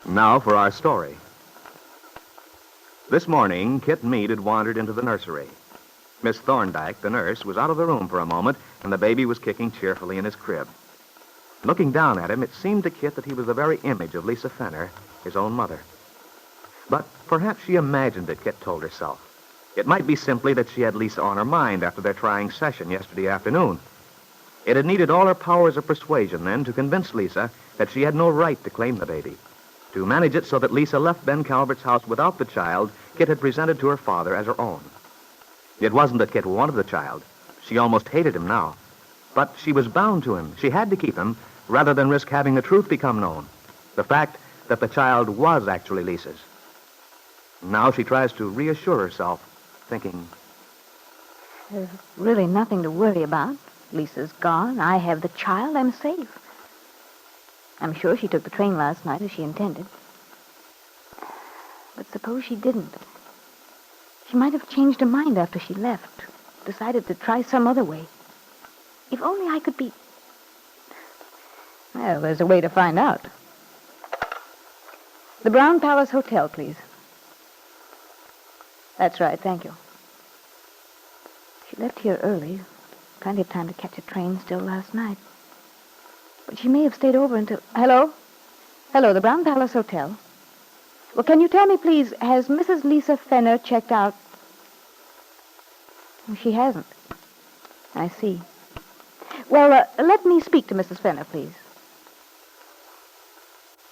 Now for our story. This morning, Kitt Meade had wandered into the nursery. Miss Thorndyke, the nurse, was out of the room for a moment, and the baby was kicking cheerfully in his crib. Looking down at him, it seemed to Kitt that he was the very image of Lisa Fenner, his own mother. But perhaps she imagined it, Kitt told herself. It might be simply that she had Lisa on her mind after their trying session yesterday afternoon. It had needed all her powers of persuasion, then, to convince Lisa that she had no right to claim the baby. To manage it so that Lisa left Ben Calvert's house without the child, Kitt had presented to her father as her own. It wasn't that Kitt wanted the child. She almost hated him now. But she was bound to him. She had to keep him, rather than risk having the truth become known. The fact that the child was actually Lisa's. Now she tries to reassure herself, thinking, There's really nothing to worry about. Lisa's gone. I have the child. I'm safe. I'm sure she took the train last night as she intended. But suppose she didn't. She might have changed her mind after she left. Decided to try some other way. If only I could be... Well, there's a way to find out. The Brown Palace Hotel, please. That's right, thank you. She left here early. Plenty of time to catch a train still last night. But she may have stayed over until... Hello? Hello, the Brown Palace Hotel. Well, can you tell me, please, has Mrs. Lisa Fenner checked out? She hasn't. I see. Well, let me speak to Mrs. Fenner, please.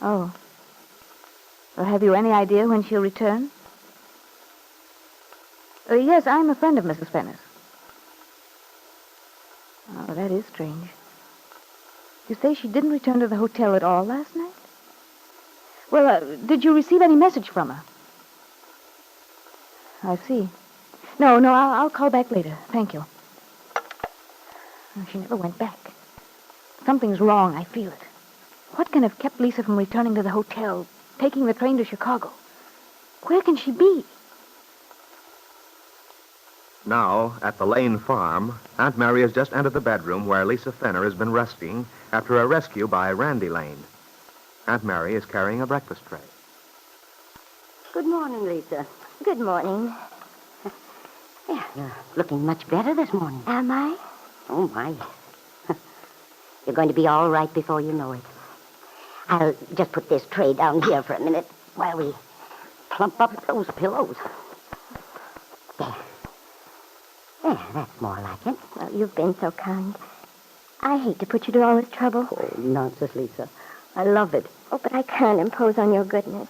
Oh. Well, have you any idea when she'll return? Yes, I'm a friend of Mrs. Fenner's. Oh, that is strange. You say she didn't return to the hotel at all last night? Well, did you receive any message from her? I see. No, I'll call back later. Thank you. She never went back. Something's wrong, I feel it. What can have kept Lisa from returning to the hotel, taking the train to Chicago? Where can she be? Now, at the Lane farm, Aunt Mary has just entered the bedroom where Lisa Fenner has been resting after a rescue by Randy Lane. Aunt Mary is carrying a breakfast tray. Good morning, Lisa. Good morning. Yeah, you're looking much better this morning. Am I? Oh, my. You're going to be all right before you know it. I'll just put this tray down here for a minute while we plump up those pillows. There. There, that's more like it. Well, you've been so kind. I hate to put you to all this trouble. Oh, nonsense, Lisa. I love it. Oh, but I can't impose on your goodness.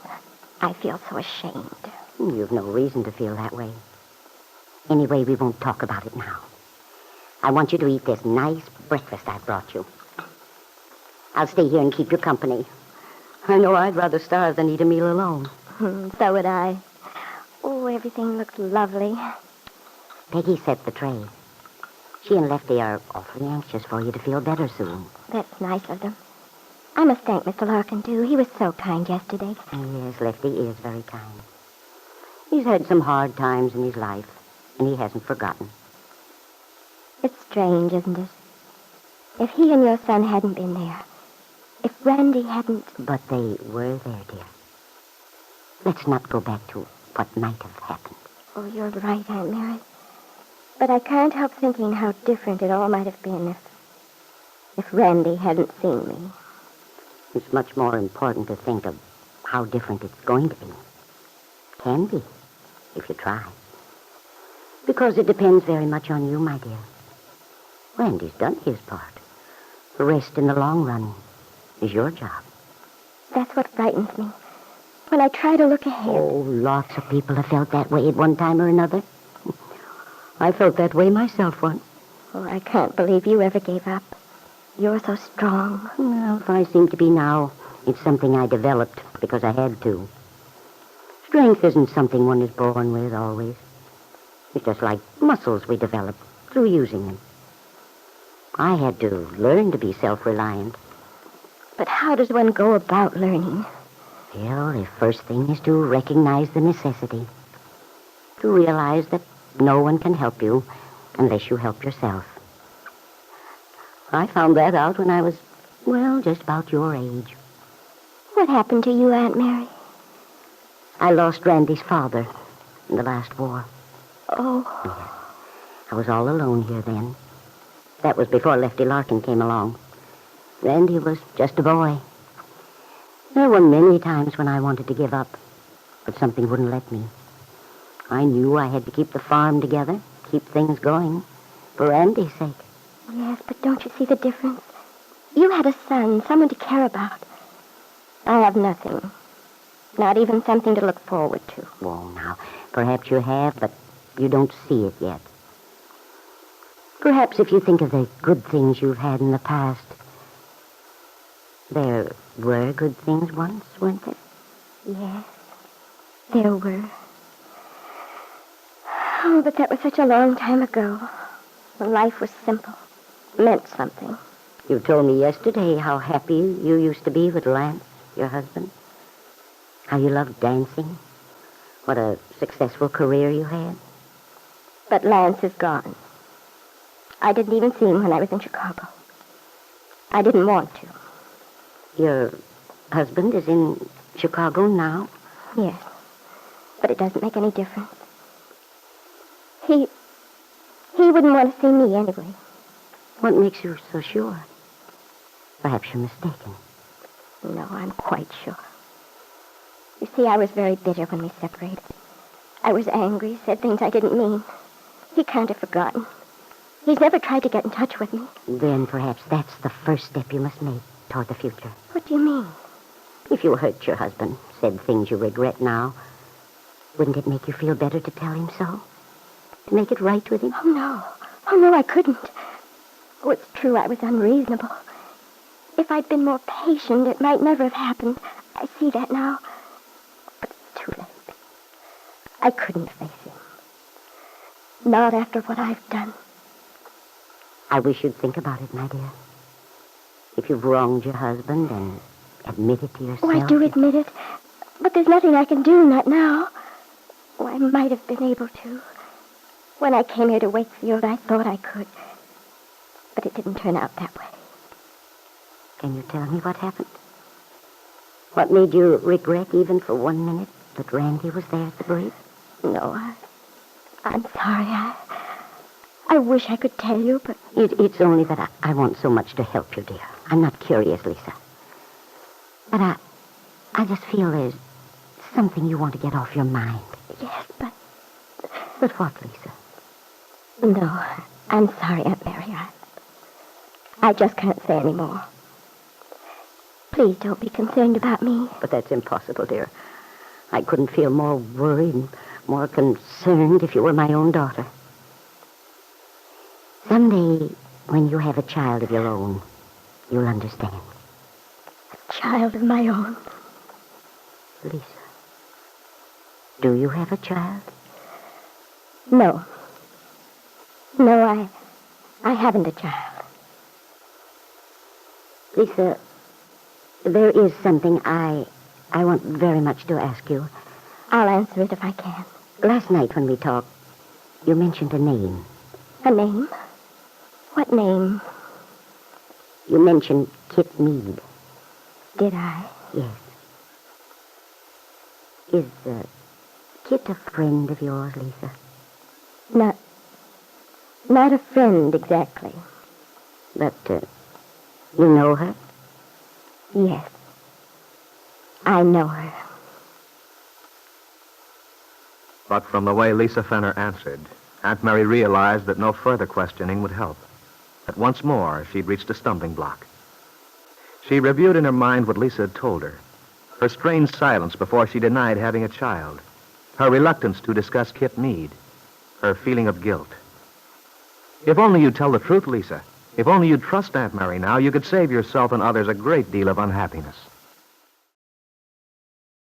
I feel so ashamed. You've no reason to feel that way. Anyway, we won't talk about it now. I want you to eat this nice breakfast I brought you. I'll stay here and keep you company. I know I'd rather starve than eat a meal alone. So would I. Oh, everything looks lovely. Peggy set the tray. She and Lefty are awfully anxious for you to feel better soon. That's nice of them. I must thank Mr. Larkin, too. He was so kind yesterday. Yes, Lefty is very kind. He's had some hard times in his life, and he hasn't forgotten. It's strange, isn't it? If he and your son hadn't been there, if Randy hadn't... But they were there, dear. Let's not go back to what might have happened. Oh, you're right, Aunt Mary. But I can't help thinking how different it all might have been if Randy hadn't seen me. It's much more important to think of how different it's going to be. Can be, if you try. Because it depends very much on you, my dear. Randy's done his part. The rest in the long run is your job. That's what frightens me. When I try to look ahead. Oh, lots of people have felt that way at one time or another. I felt that way myself once. Oh, I can't believe you ever gave up. You're so strong. Well, if I seem to be now, it's something I developed because I had to. Strength isn't something one is born with always. It's just like muscles we develop through using them. I had to learn to be self-reliant. But how does one go about learning? Well, the first thing is to recognize the necessity. To realize that no one can help you unless you help yourself. I found that out when I was, well, just about your age. What happened to you, Aunt Mary? I lost Randy's father in the last war. Oh, I was all alone here then. That was before Lefty Larkin came along. Randy was just a boy. There were many times when I wanted to give up, but something wouldn't let me. I knew I had to keep the farm together, keep things going, for Randy's sake. yes, but don't you see the difference? You had a son, someone to care about. I have nothing. Not even something to look forward to. Well, now, perhaps you have, but you don't see it yet. Perhaps if you think of the good things you've had in the past, there were good things once, weren't there? Yes, there were. Oh, but that was such a long time ago. When life was simple, meant something. You told me yesterday how happy you used to be with Lance, your husband. How you loved dancing. What a successful career you had. But Lance is gone. I didn't even see him when I was in Chicago. I didn't want to. Your husband is in Chicago now? Yes, but it doesn't make any difference. He wouldn't want to see me anyway. What makes you so sure? Perhaps you're mistaken. No, I'm quite sure. You see, I was very bitter when we separated. I was angry, said things I didn't mean. He can't have forgotten. He's never tried to get in touch with me. Then perhaps that's the first step you must make toward the future. What do you mean? If you hurt your husband, said things you regret now, wouldn't it make you feel better to tell him so? To make it right with him? Oh, no, I couldn't. Oh, it's true, I was unreasonable. If I'd been more patient, it might never have happened. I see that now. But it's too late. I couldn't face him. Not after what I've done. I wish you'd think about it, my dear. If you've wronged your husband, then admit it to yourself. Oh, I do admit it. But there's nothing I can do, not now. Oh, I might have been able to. When I came here to Wakefield, I thought I could. But it didn't turn out that way. Can you tell me what happened? What made you regret even for 1 minute that Randy was there at the bridge? No, I'm sorry. I wish I could tell you, but... It's only that I want so much to help you, dear. I'm not curious, Lisa. But I just feel there's something you want to get off your mind. Yes, but... But what, Lisa? No, I'm sorry, Aunt Mary. I just can't say any more. Please don't be concerned about me. But that's impossible, dear. I couldn't feel more worried, more concerned if you were my own daughter. Someday, when you have a child of your own, you'll understand. A child of my own. Lisa, do you have a child? No. No, I haven't a child. Lisa, there is something I want very much to ask you. I'll answer it if I can. Last night when we talked, you mentioned a name. A name? What name? You mentioned Kitt Meade. Did I? Yes. Is Kitt a friend of yours, Lisa? Not a friend, exactly. But, you know her? Yes. I know her. But from the way Lisa Fenner answered, Aunt Mary realized that no further questioning would help. That once more, she'd reached a stumbling block. She reviewed in her mind what Lisa had told her. Her strange silence before she denied having a child. Her reluctance to discuss Kitt Meade. Her feeling of guilt. If only you'd tell the truth, Lisa. If only you'd trust Aunt Mary now, you could save yourself and others a great deal of unhappiness.